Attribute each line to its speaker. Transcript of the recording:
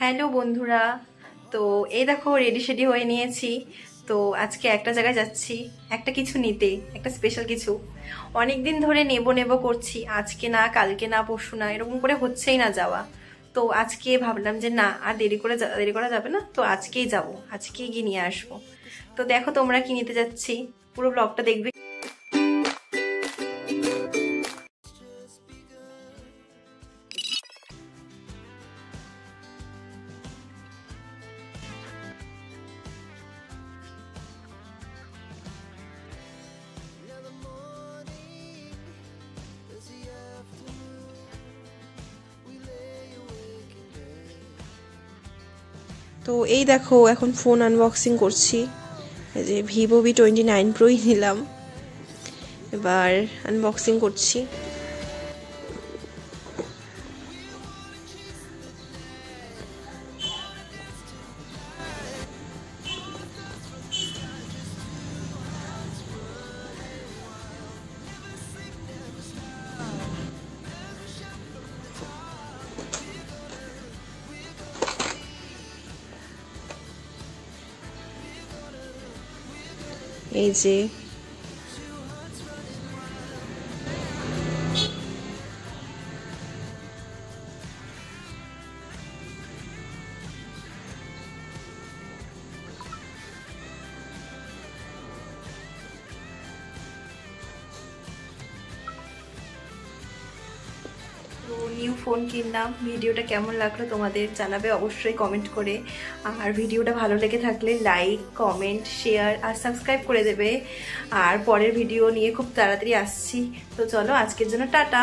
Speaker 1: Hello বন্ধুরা, তো এই দেখো রেডি শেডি হয়ে নিয়েছি। তো আজকে একটা জায়গায় যাচ্ছি, একটা কিছু নিতে, একটা স্পেশাল কিছু। অনেক দিন ধরে নেব নেব করছি, আজকে না কালকে না পরশু না এরকম করে হচ্ছেই না যাওয়া। তো আজকে ভাবলাম যে না আর দেরি করা যাবে না, তো আজকেই যাব, আজকেই গিয়ে নিয়ে আসবো। তো দেখো তোমরা কি নিতে যাচ্ছি, পুরো ব্লগটা দেখবে।
Speaker 2: তো এই দেখো এখন ফোন আনবক্সিং করছি। এই যে ভিভো V29 প্রোই নিলাম, এবার আনবক্সিং করছি। এই যে
Speaker 1: তো নিউ ফোন কিনলাম। ভিডিওটা কেমন লাগলো তোমাদের জানাবে অবশ্যই কমেন্ট করে। আর ভিডিওটা ভালো লেগে থাকলে লাইক, কমেন্ট, শেয়ার আর সাবস্ক্রাইব করে দেবে। আর পরের ভিডিও নিয়ে খুব তাড়াতাড়ি আসছি। তো চলো আজকের জন্য টাটা।